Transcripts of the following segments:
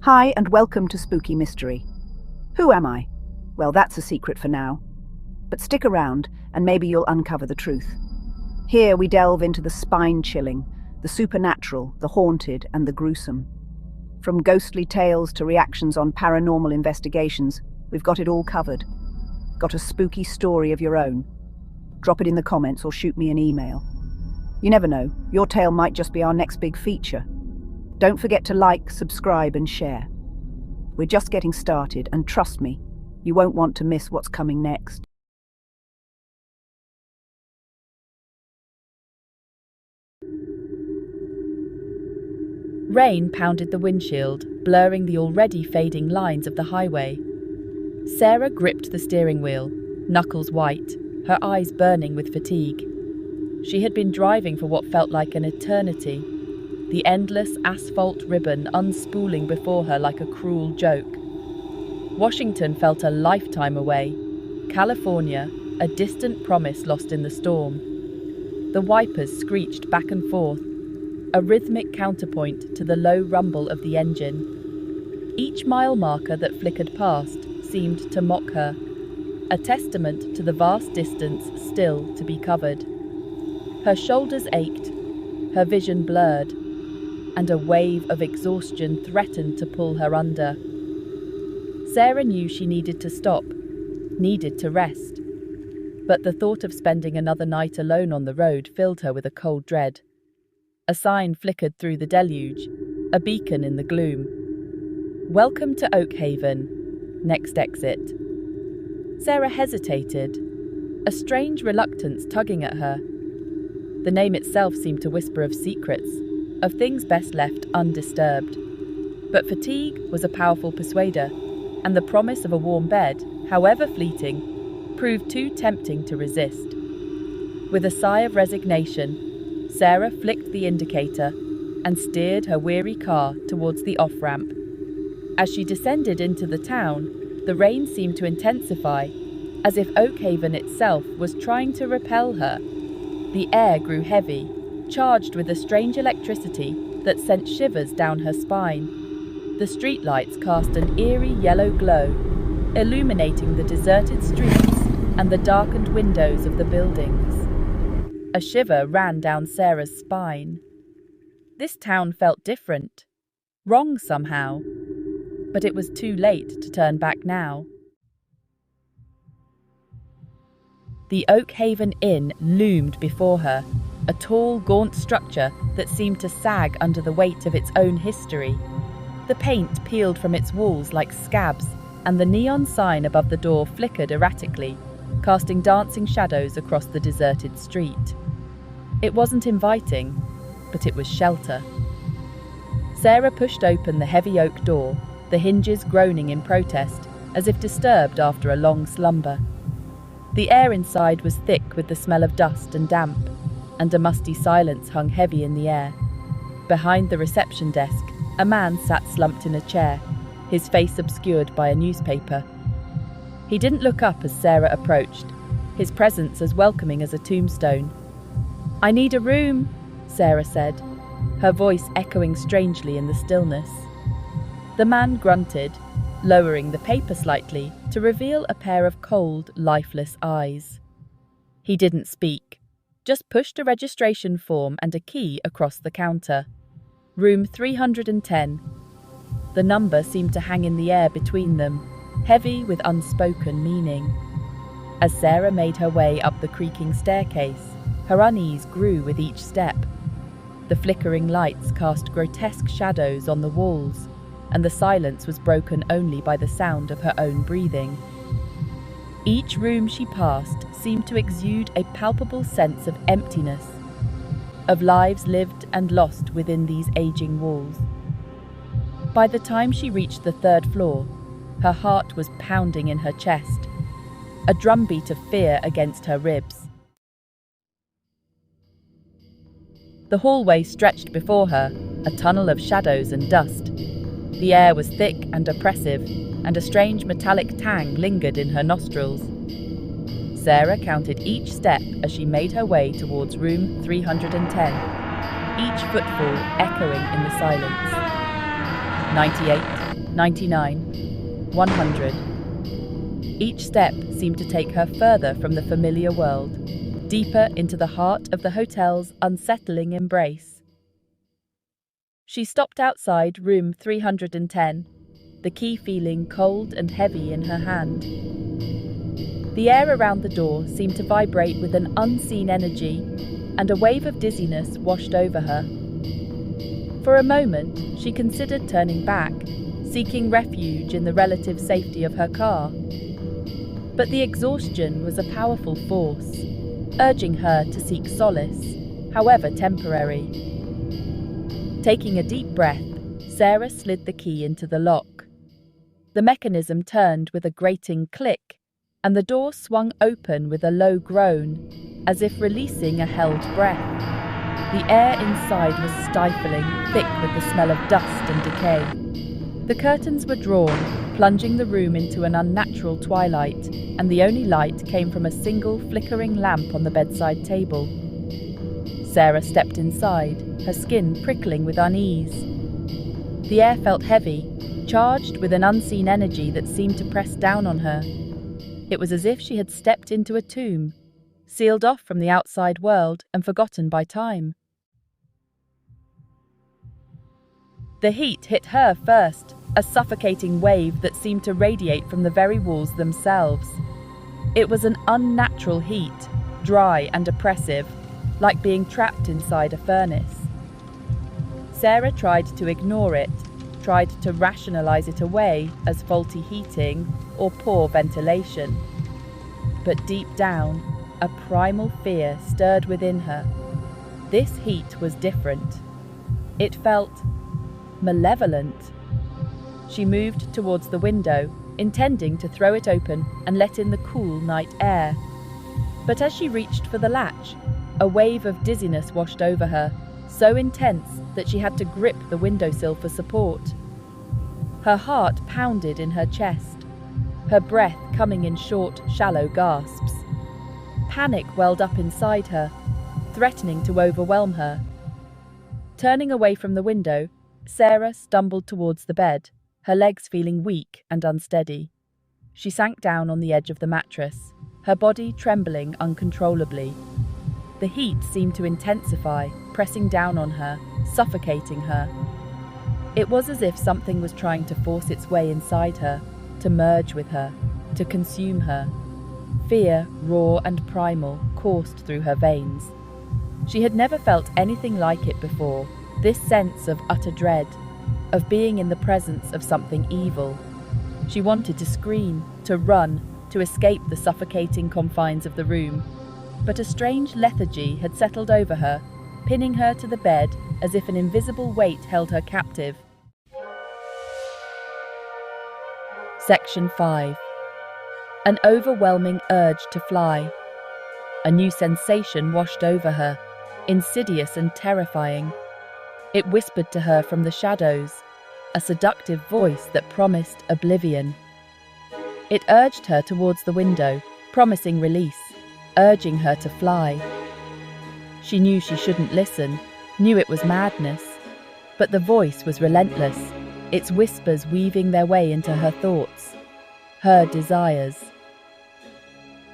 Hi and welcome to Spooky Mystery. Who am I? Well, that's a secret for now. But stick around and maybe you'll uncover the truth. Here we delve into the spine-chilling, the supernatural, the haunted and the gruesome. From ghostly tales to reactions on paranormal investigations, we've got it all covered. Got a spooky story of your own? Drop it in the comments or shoot me an email. You never know, your tale might just be our next big feature. Don't forget to like, subscribe and share. We're just getting started and trust me, you won't want to miss what's coming next. Rain pounded the windshield, blurring the already fading lines of the highway. Sarah gripped the steering wheel, knuckles white, her eyes burning with fatigue. She had been driving for what felt like an eternity, the endless asphalt ribbon unspooling before her like a cruel joke. Washington felt a lifetime away. California, a distant promise lost in the storm. The wipers screeched back and forth, a rhythmic counterpoint to the low rumble of the engine. Each mile marker that flickered past seemed to mock her, a testament to the vast distance still to be covered. Her shoulders ached, her vision blurred, and a wave of exhaustion threatened to pull her under. Sarah knew she needed to stop, needed to rest. But the thought of spending another night alone on the road filled her with a cold dread. A sign flickered through the deluge, a beacon in the gloom. "Welcome to Oakhaven. Next exit." Sarah hesitated, a strange reluctance tugging at her. The name itself seemed to whisper of secrets, of things best left undisturbed. But fatigue was a powerful persuader, and the promise of a warm bed, however fleeting, proved too tempting to resist. With a sigh of resignation, Sarah flicked the indicator and steered her weary car towards the off-ramp. As she descended into the town, the rain seemed to intensify, as if Oakhaven itself was trying to repel her. The air grew heavy, charged with a strange electricity that sent shivers down her spine. The streetlights cast an eerie yellow glow, illuminating the deserted streets and the darkened windows of the buildings. A shiver ran down Sarah's spine. This town felt different, wrong somehow, but it was too late to turn back now. The Oakhaven Inn loomed before her, a tall, gaunt structure that seemed to sag under the weight of its own history. The paint peeled from its walls like scabs, and the neon sign above the door flickered erratically, casting dancing shadows across the deserted street. It wasn't inviting, but it was shelter. Sarah pushed open the heavy oak door, the hinges groaning in protest, as if disturbed after a long slumber. The air inside was thick with the smell of dust and damp, and a musty silence hung heavy in the air. Behind the reception desk, a man sat slumped in a chair, his face obscured by a newspaper. He didn't look up as Sarah approached, his presence as welcoming as a tombstone. "I need a room," Sarah said, her voice echoing strangely in the stillness. The man grunted, lowering the paper slightly to reveal a pair of cold, lifeless eyes. He didn't speak, just pushed a registration form and a key across the counter. Room 310. The number seemed to hang in the air between them, heavy with unspoken meaning. As Sarah made her way up the creaking staircase, her unease grew with each step. The flickering lights cast grotesque shadows on the walls, and the silence was broken only by the sound of her own breathing. Each room she passed seemed to exude a palpable sense of emptiness, of lives lived and lost within these aging walls. By the time she reached the third floor, her heart was pounding in her chest, a drumbeat of fear against her ribs. The hallway stretched before her, a tunnel of shadows and dust. The air was thick and oppressive, and a strange metallic tang lingered in her nostrils. Sarah counted each step as she made her way towards room 310, each footfall echoing in the silence. 98, 99, 100. Each step seemed to take her further from the familiar world, deeper into the heart of the hotel's unsettling embrace. She stopped outside room 310, the key feeling cold and heavy in her hand. The air around the door seemed to vibrate with an unseen energy, and a wave of dizziness washed over her. For a moment, she considered turning back, seeking refuge in the relative safety of her car. But the exhaustion was a powerful force, urging her to seek solace, however temporary. Taking a deep breath, Sarah slid the key into the lock. The mechanism turned with a grating click, and the door swung open with a low groan, as if releasing a held breath. The air inside was stifling, thick with the smell of dust and decay. The curtains were drawn, plunging the room into an unnatural twilight, and the only light came from a single flickering lamp on the bedside table. Sarah stepped inside, her skin prickling with unease. The air felt heavy, charged with an unseen energy that seemed to press down on her. It was as if she had stepped into a tomb, sealed off from the outside world and forgotten by time. The heat hit her first, a suffocating wave that seemed to radiate from the very walls themselves. It was an unnatural heat, dry and oppressive, like being trapped inside a furnace. Sarah tried to ignore it, tried to rationalize it away as faulty heating or poor ventilation. But deep down, a primal fear stirred within her. This heat was different. It felt malevolent. She moved towards the window, intending to throw it open and let in the cool night air. But as she reached for the latch, a wave of dizziness washed over her, so intense that she had to grip the windowsill for support. Her heart pounded in her chest, her breath coming in short, shallow gasps. Panic welled up inside her, threatening to overwhelm her. Turning away from the window, Sarah stumbled towards the bed, her legs feeling weak and unsteady. She sank down on the edge of the mattress, her body trembling uncontrollably. The heat seemed to intensify, pressing down on her, suffocating her. It was as if something was trying to force its way inside her, to merge with her, to consume her. Fear, raw and primal, coursed through her veins. She had never felt anything like it before, this sense of utter dread, of being in the presence of something evil. She wanted to scream, to run, to escape the suffocating confines of the room. But a strange lethargy had settled over her, pinning her to the bed as if an invisible weight held her captive. Section 5. An overwhelming urge to fly. A new sensation washed over her, insidious and terrifying. It whispered to her from the shadows, a seductive voice that promised oblivion. It urged her towards the window, promising release, urging her to fly. She knew she shouldn't listen, knew it was madness. But the voice was relentless, its whispers weaving their way into her thoughts, her desires.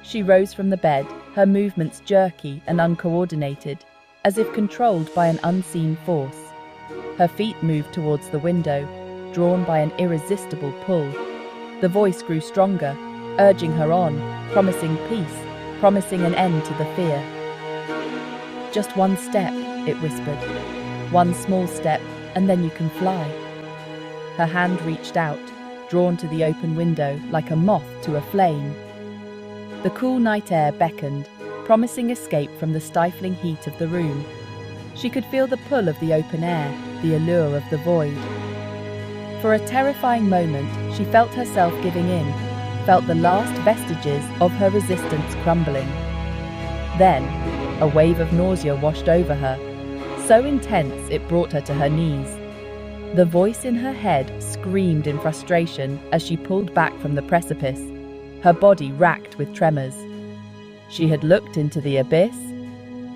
She rose from the bed, her movements jerky and uncoordinated, as if controlled by an unseen force. Her feet moved towards the window, drawn by an irresistible pull. The voice grew stronger, urging her on, promising peace, promising an end to the fear. Just one step, it whispered. One small step, and then you can fly. Her hand reached out, drawn to the open window like a moth to a flame. The cool night air beckoned, promising escape from the stifling heat of the room. She could feel the pull of the open air, the allure of the void. For a terrifying moment, she felt herself giving in, felt the last vestiges of her resistance crumbling. Then, a wave of nausea washed over her, so intense it brought her to her knees. The voice in her head screamed in frustration as she pulled back from the precipice, her body racked with tremors. She had looked into the abyss,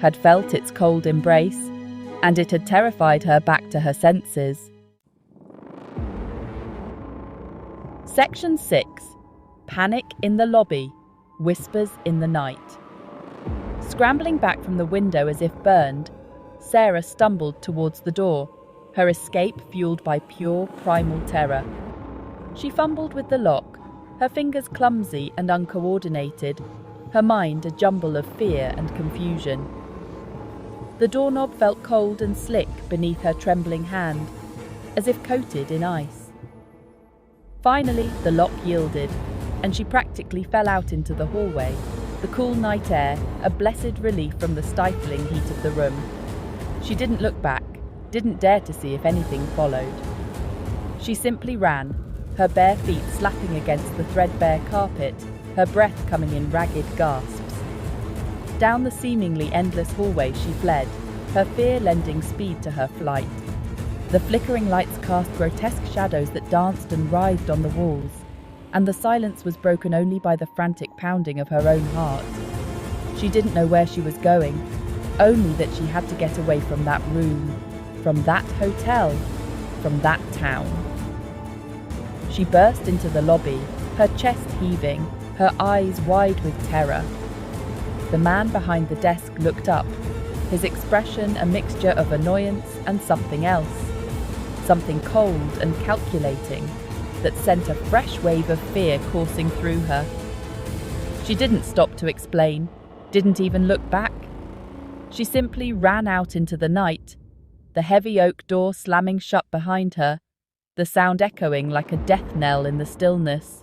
had felt its cold embrace, and it had terrified her back to her senses. Section 6. Panic in the lobby. Whispers in the night. Scrambling back from the window as if burned, Sarah stumbled towards the door, her escape fueled by pure primal terror. She fumbled with the lock, her fingers clumsy and uncoordinated, her mind a jumble of fear and confusion. The doorknob felt cold and slick beneath her trembling hand, as if coated in ice. Finally, the lock yielded, and she practically fell out into the hallway, the cool night air a blessed relief from the stifling heat of the room. She didn't look back, didn't dare to see if anything followed. She simply ran, her bare feet slapping against the threadbare carpet, her breath coming in ragged gasps. Down the seemingly endless hallway she fled, her fear lending speed to her flight. The flickering lights cast grotesque shadows that danced and writhed on the walls, and the silence was broken only by the frantic pounding of her own heart. She didn't know where she was going, only that she had to get away from that room, from that hotel, from that town. She burst into the lobby, her chest heaving, her eyes wide with terror. The man behind the desk looked up, his expression a mixture of annoyance and something else, something cold and calculating that sent a fresh wave of fear coursing through her. She didn't stop to explain, didn't even look back. She simply ran out into the night, the heavy oak door slamming shut behind her, the sound echoing like a death knell in the stillness.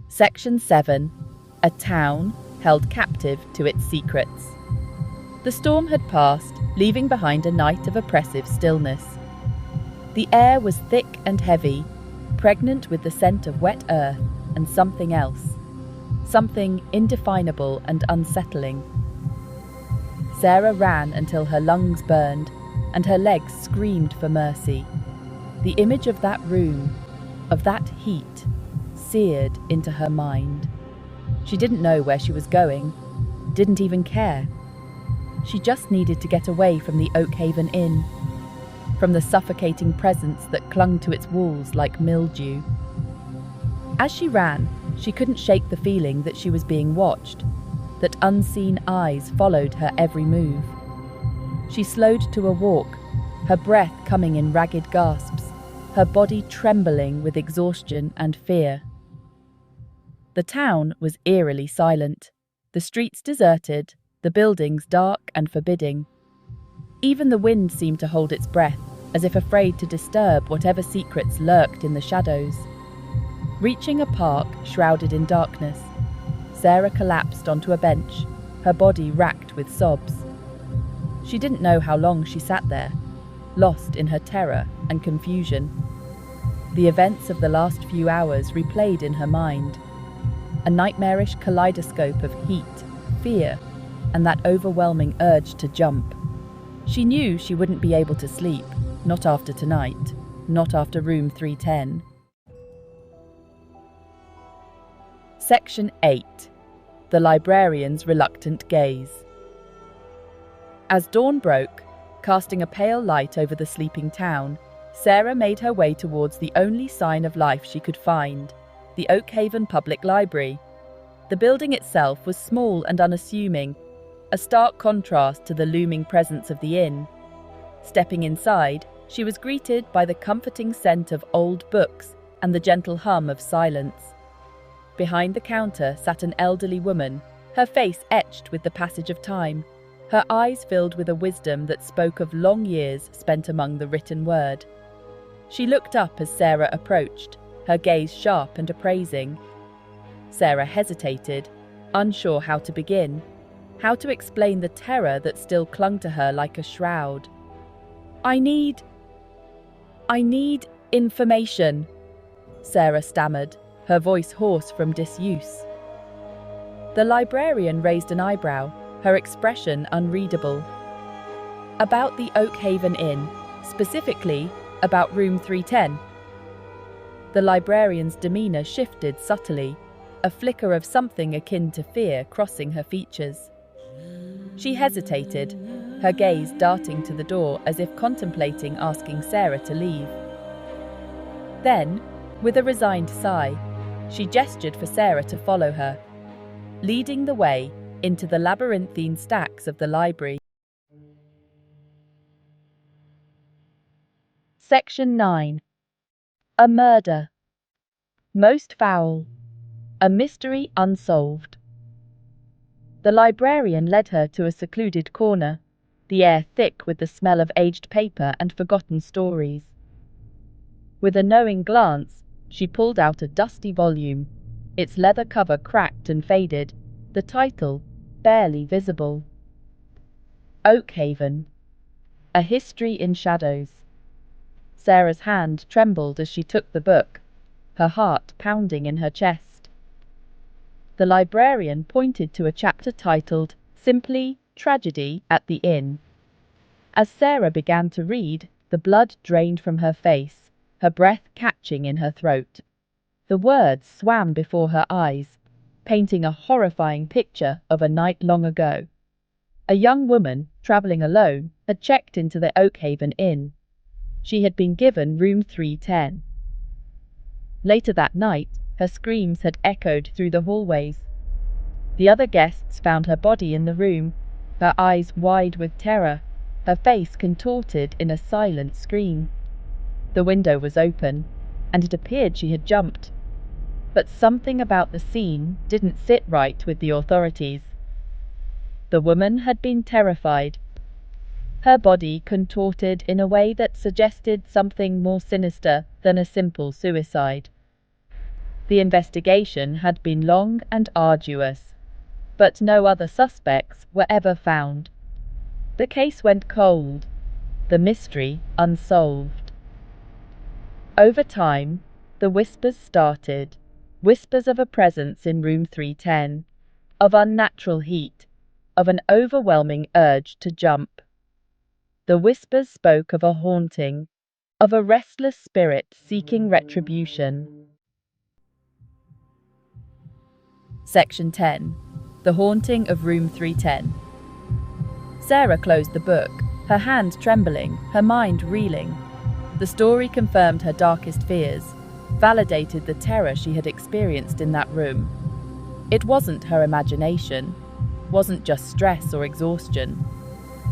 Section 7. A town held captive to its secrets. The storm had passed, leaving behind a night of oppressive stillness. The air was thick and heavy, pregnant with the scent of wet earth and something else, something indefinable and unsettling. Sarah ran until her lungs burned and her legs screamed for mercy. The image of that room, of that heat, seared into her mind. She didn't know where she was going, didn't even care. She just needed to get away from the Oakhaven Inn, from the suffocating presence that clung to its walls like mildew. As she ran, she couldn't shake the feeling that she was being watched, that unseen eyes followed her every move. She slowed to a walk, her breath coming in ragged gasps, her body trembling with exhaustion and fear. The town was eerily silent, the streets deserted, the buildings dark and forbidding. Even the wind seemed to hold its breath, as if afraid to disturb whatever secrets lurked in the shadows. Reaching a park shrouded in darkness, Sarah collapsed onto a bench, her body racked with sobs. She didn't know how long she sat there, lost in her terror and confusion. The events of the last few hours replayed in her mind, a nightmarish kaleidoscope of heat, fear, and that overwhelming urge to jump. She knew she wouldn't be able to sleep, not after tonight, not after room 310. Section 8. The Librarian's Reluctant Gaze. As dawn broke, casting a pale light over the sleeping town, Sarah made her way towards the only sign of life she could find, the Oakhaven Public Library. The building itself was small and unassuming, a stark contrast to the looming presence of the inn. Stepping inside, she was greeted by the comforting scent of old books and the gentle hum of silence. Behind the counter sat an elderly woman, her face etched with the passage of time, her eyes filled with a wisdom that spoke of long years spent among the written word. She looked up as Sarah approached, her gaze sharp and appraising. Sarah hesitated, unsure how to begin, how to explain the terror that still clung to her like a shroud. I need information, Sarah stammered, her voice hoarse from disuse. The librarian raised an eyebrow, her expression unreadable. About the Oakhaven Inn, specifically about room 310. The librarian's demeanour shifted subtly, a flicker of something akin to fear crossing her features. She hesitated, her gaze darting to the door as if contemplating asking Sarah to leave. Then, with a resigned sigh, she gestured for Sarah to follow her, leading the way into the labyrinthine stacks of the library. Section 9. A murder. Most foul. A mystery unsolved. The librarian led her to a secluded corner, the air thick with the smell of aged paper and forgotten stories. With a knowing glance, she pulled out a dusty volume, its leather cover cracked and faded, the title barely visible. Oakhaven. A History in Shadows. Sarah's hand trembled as she took the book, her heart pounding in her chest. The librarian pointed to a chapter titled simply Tragedy at the Inn. As Sarah began to read, the blood drained from her face, her breath catching in her throat. The words swam before her eyes, painting a horrifying picture of a night long ago. A young woman, travelling alone, had checked into the Oakhaven Inn. She had been given room 310. Later that night, her screams had echoed through the hallways. The other guests found her body in the room, her eyes wide with terror, her face contorted in a silent scream. The window was open, and it appeared she had jumped. But something about the scene didn't sit right with the authorities. The woman had been terrified, her body contorted in a way that suggested something more sinister than a simple suicide. The investigation had been long and arduous, but no other suspects were ever found. The case went cold, the mystery unsolved. Over time, the whispers started, whispers of a presence in room 310, of unnatural heat, of an overwhelming urge to jump. The whispers spoke of a haunting, of a restless spirit seeking retribution. Section 10. The Haunting of Room 310. Sarah closed the book, her hand trembling, her mind reeling. The story confirmed her darkest fears, validated the terror she had experienced in that room. It wasn't her imagination, wasn't just stress or exhaustion.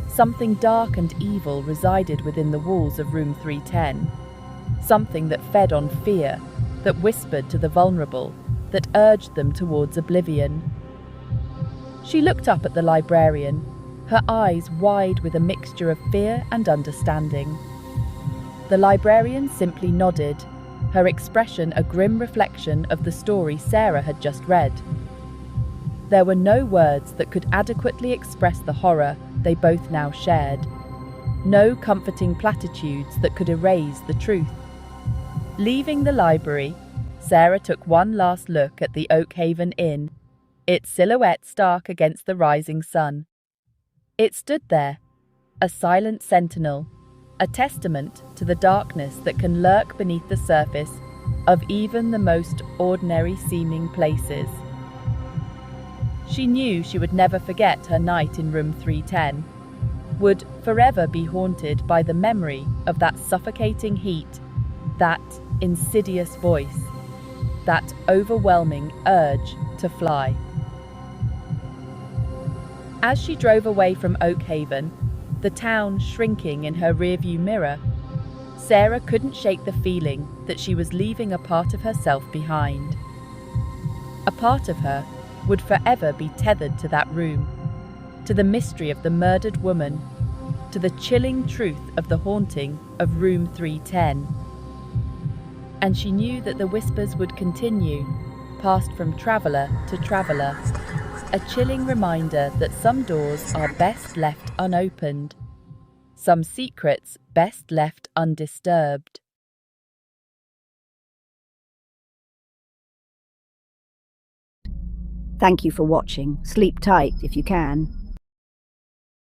Something dark and evil resided within the walls of room 310. Something that fed on fear, that whispered to the vulnerable, that urged them towards oblivion. She looked up at the librarian, her eyes wide with a mixture of fear and understanding. The librarian simply nodded, her expression a grim reflection of the story Sarah had just read. There were no words that could adequately express the horror they both now shared. No comforting platitudes that could erase the truth. Leaving the library, Sarah took one last look at the Oakhaven Inn, its silhouette stark against the rising sun. It stood there, a silent sentinel, a testament to the darkness that can lurk beneath the surface of even the most ordinary-seeming places. She knew she would never forget her night in room 310, would forever be haunted by the memory of that suffocating heat, that insidious voice, that overwhelming urge to fly. As she drove away from Oakhaven, the town shrinking in her rearview mirror, Sarah couldn't shake the feeling that she was leaving a part of herself behind. A part of her would forever be tethered to that room, to the mystery of the murdered woman, to the chilling truth of the haunting of room 310. And she knew that the whispers would continue, passed from traveller to traveller, a chilling reminder that some doors are best left unopened, some secrets best left undisturbed. Thank you for watching. Sleep tight if you can.